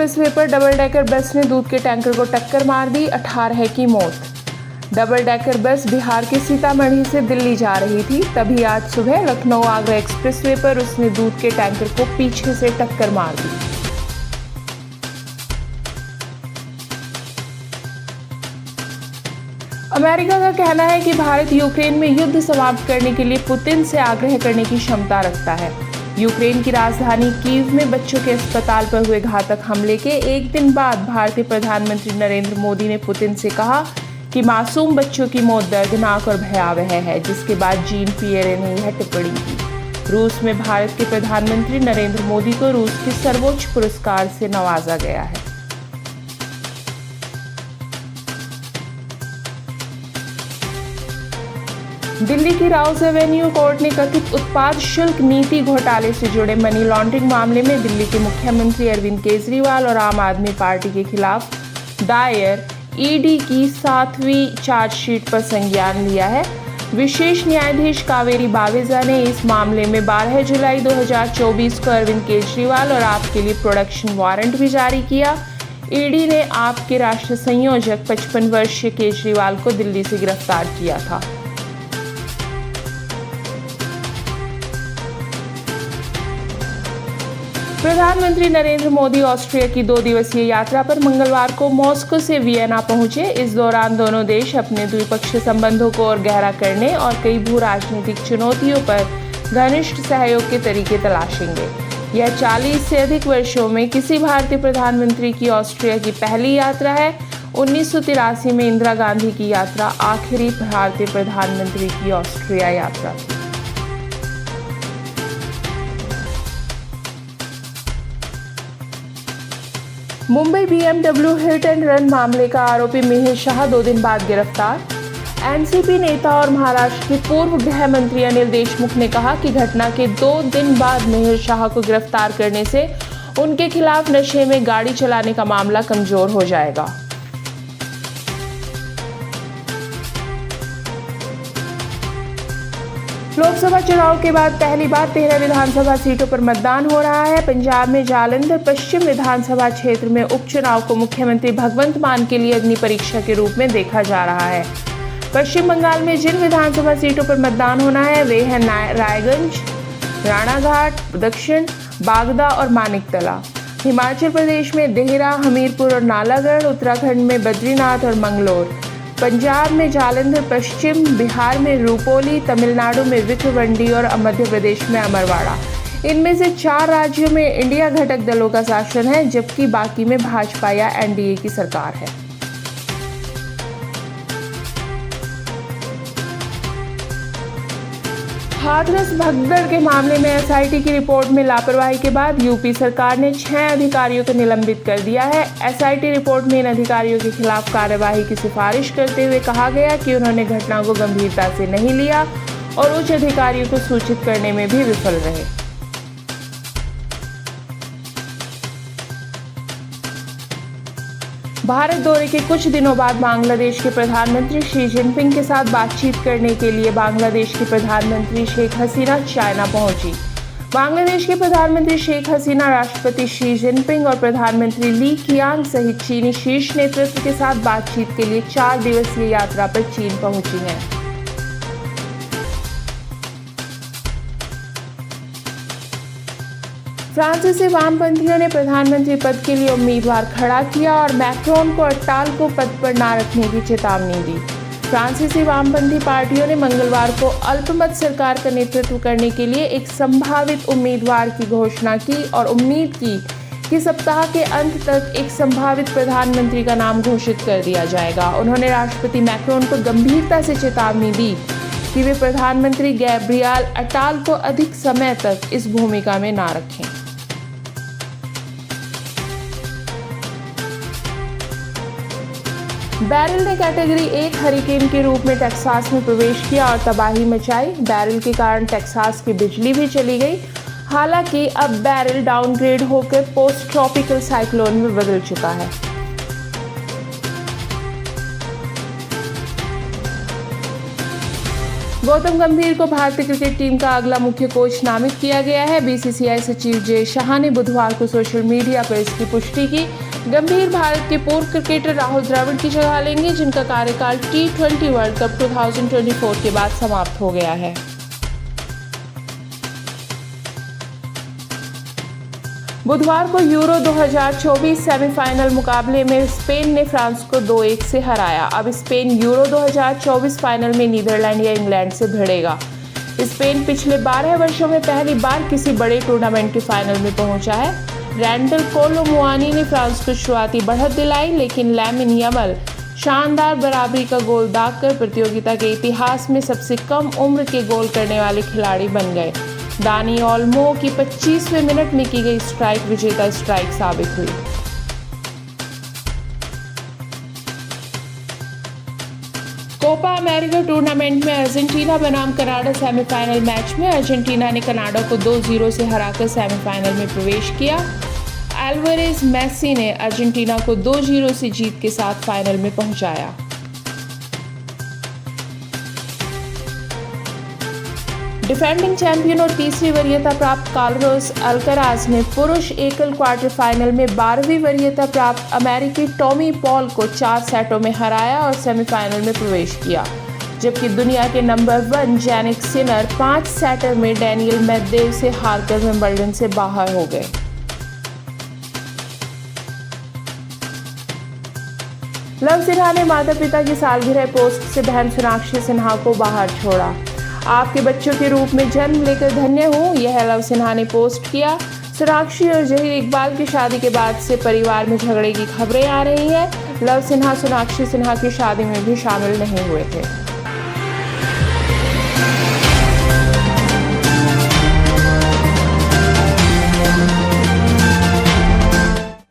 Expressway पर double decker bus ने दूध के टैंकर को टक्कर मार दी, 18 की मौत। डबल डेकर बस बिहार के सीतामढ़ी से दिल्ली जा रही थी। तभी आज सुबह लखनऊ आगरा एक्सप्रेसवे पर उसने दूध के टैंकर को पीछे से टक्कर मार दी। अमेरिका का कहना है कि भारत यूक्रेन में युद्ध समाप्त करने के लिए पुतिन से आग्रह करने की क्षमता रखता है। यूक्रेन की राजधानी कीव में बच्चों के अस्पताल पर हुए घातक हमले के एक दिन बाद भारतीय प्रधानमंत्री नरेंद्र मोदी ने पुतिन से कहा कि मासूम बच्चों की मौत दर्दनाक और भयावह है, जिसके बाद जीन पियरे ने यह टिप्पणी की। रूस में भारत के प्रधानमंत्री नरेंद्र मोदी को रूस के सर्वोच्च पुरस्कार से नवाजा गया है। दिल्ली की राउस एवेन्यू कोर्ट ने कथित उत्पाद शुल्क नीति घोटाले से जुड़े मनी लॉन्ड्रिंग मामले में दिल्ली के मुख्यमंत्री अरविंद केजरीवाल और आम आदमी पार्टी के खिलाफ दायर ईडी की 7वीं चार्जशीट पर संज्ञान लिया है। विशेष न्यायाधीश कावेरी बावेजा ने इस मामले में 12 जुलाई 2024 को अरविंद केजरीवाल और आप के लिए प्रोडक्शन वारंट भी जारी किया। ईडी ने आप के राष्ट्रीय संयोजक 55 वर्षीय केजरीवाल को दिल्ली से गिरफ्तार किया था। प्रधानमंत्री नरेंद्र मोदी ऑस्ट्रिया की 2 दिवसीय यात्रा पर मंगलवार को मॉस्को से वियना पहुंचे। इस दौरान दोनों देश अपने द्विपक्षीय संबंधों को और गहरा करने और कई भू राजनीतिक चुनौतियों पर घनिष्ठ सहयोग के तरीके तलाशेंगे। यह 40 से अधिक वर्षों में किसी भारतीय प्रधानमंत्री की ऑस्ट्रिया की पहली यात्रा है। 1983 में इंदिरा गांधी की यात्रा आखिरी भारतीय प्रधानमंत्री की ऑस्ट्रिया यात्रा थी। Mumbai BMW hit and run मामले का आरोपी मिहिर शाह 2 दिन बाद गिरफ्तार। एनसीपी नेता और महाराष्ट्र के पूर्व गृह मंत्री अनिल देशमुख ने कहा कि घटना के 2 दिन बाद मिहिर शाह को गिरफ्तार करने से उनके खिलाफ नशे में गाड़ी चलाने का मामला कमजोर हो जाएगा। लोकसभा चुनाव के बाद पहली बार 13 विधानसभा सीटों पर मतदान हो रहा है। पंजाब में जालंधर पश्चिम विधानसभा क्षेत्र में उपचुनाव को मुख्यमंत्री भगवंत मान के लिए अग्नि परीक्षा के रूप में देखा जा रहा है। पश्चिम बंगाल में जिन विधानसभा सीटों पर मतदान होना है वे हैं रायगंज, राणाघाट दक्षिण, बागदा और मानिकतला। हिमाचल प्रदेश में देहरा, हमीरपुर और नालागढ़, उत्तराखंड में बद्रीनाथ और मंगलोर, पंजाब में जालंधर पश्चिम, बिहार में रूपोली, तमिलनाडु में विक्रवंडी और मध्य प्रदेश में अमरवाड़ा। इनमें से 4 राज्यों में इंडिया घटक दलों का शासन है, जबकि बाकी में भाजपा या एनडीए की सरकार है। हाथरस भगदड़ के मामले में एसआईटी की रिपोर्ट में लापरवाही के बाद यूपी सरकार ने 6 अधिकारियों को निलंबित कर दिया है। एसआईटी रिपोर्ट में इन अधिकारियों के खिलाफ कार्यवाही की सिफारिश करते हुए कहा गया कि उन्होंने घटना को गंभीरता से नहीं लिया और उच्च अधिकारियों को सूचित करने में भी विफल रहे। भारत दौरे के कुछ दिनों बाद बांग्लादेश के प्रधानमंत्री शी जिनपिंग के साथ बातचीत करने के लिए बांग्लादेश की प्रधानमंत्री शेख हसीना चाइना पहुंची। बांग्लादेश के प्रधानमंत्री शेख हसीना राष्ट्रपति शी जिनपिंग और प्रधानमंत्री ली कियांग सहित चीनी शीर्ष नेतृत्व के साथ बातचीत के लिए 4 दिवसीय यात्रा पर चीन पहुंची हैं। फ्रांसीसी वामपंथियों ने प्रधानमंत्री पद के लिए उम्मीदवार खड़ा किया और मैक्रोन को अटाल को पद पर न रखने की चेतावनी दी। फ्रांसीसी वामपंथी पार्टियों ने मंगलवार को अल्पमत सरकार का नेतृत्व करने के लिए एक संभावित उम्मीदवार की घोषणा की और उम्मीद की कि सप्ताह के अंत तक एक संभावित प्रधानमंत्री का नाम घोषित कर दिया जाएगा। उन्होंने राष्ट्रपति मैक्रोन को गंभीरता से चेतावनी दी कि वे प्रधानमंत्री गैब्रियल अटाल को अधिक समय तक इस भूमिका में न रखें। बैरल ने कैटेगरी 1 हरिकेन के रूप में टेक्सास में प्रवेश किया और तबाही मचाई। बैरल के कारण टेक्सास की बिजली भी चली गई। हालांकि अब बैरल डाउनग्रेड होकर पोस्ट ट्रॉपिकल साइक्लोन में बदल चुका है। गौतम गंभीर को भारतीय क्रिकेट टीम का अगला मुख्य कोच नामित किया गया है। बीसीसीआई सचिव जय शाह ने बुधवार को सोशल मीडिया पर इसकी पुष्टि की। गंभीर भारत के पूर्व क्रिकेटर राहुल द्रविड़ की जगह लेंगे, जिनका कार्यकाल T20 वर्ल्ड कप 2024 के बाद समाप्त हो गया है। बुधवार को यूरो 2024 सेमीफाइनल मुकाबले में स्पेन ने फ्रांस को 2-1 से हराया। अब स्पेन यूरो 2024 फाइनल में नीदरलैंड या इंग्लैंड से भिड़ेगा। स्पेन पिछले 12 वर्षों में पहली बार किसी बड़े टूर्नामेंट के फाइनल में पहुंचा है। रैंडल कोलो मुआनी ने फ्रांस को शुरुआती बढ़त दिलाई, लेकिन लामिन यमाल शानदार बराबरी का गोल दागकर प्रतियोगिता के इतिहास में सबसे कम उम्र के गोल करने वाले खिलाड़ी बन गए। दानी ओल्मो की 25वें मिनट में की गई स्ट्राइक विजेता स्ट्राइक साबित हुई। कोपा अमेरिका टूर्नामेंट में अर्जेंटीना बनाम कनाडा सेमीफाइनल मैच में अर्जेंटीना ने कनाडा को 2-0 से हराकर सेमीफाइनल में प्रवेश किया। एल्वारेज मेसी ने अर्जेंटीना को 2-0 से जीत के साथ फाइनल में पहुंचाया। डिफेंडिंग चैंपियन और तीसरी वरीयता प्राप्त कार्लोस अल्काराज ने पुरुष एकल क्वार्टर फाइनल में 12वीं वरीयता प्राप्त अमेरिकी टॉमी पॉल को 4 सेटों में हराया और सेमीफाइनल में प्रवेश किया, जबकि दुनिया के नंबर 1 जैनिक सिनर 5 सेटर में डैनियल मेदवेदेव से हारकर विंबलडन से बाहर हो गए। लव सिन्हा ने माता पिता की सालगिरह पोस्ट से बहन सोनाक्षी सिन्हा को बाहर छोड़ा। आपके बच्चों के रूप में जन्म लेकर धन्य हूँ, यह लव सिन्हा ने पोस्ट किया। सोनाक्षी और जहीर इकबाल की शादी के बाद से परिवार में झगड़े की खबरें आ रही हैं। लव सिन्हा सोनाक्षी सिन्हा की शादी में भी शामिल नहीं हुए थे।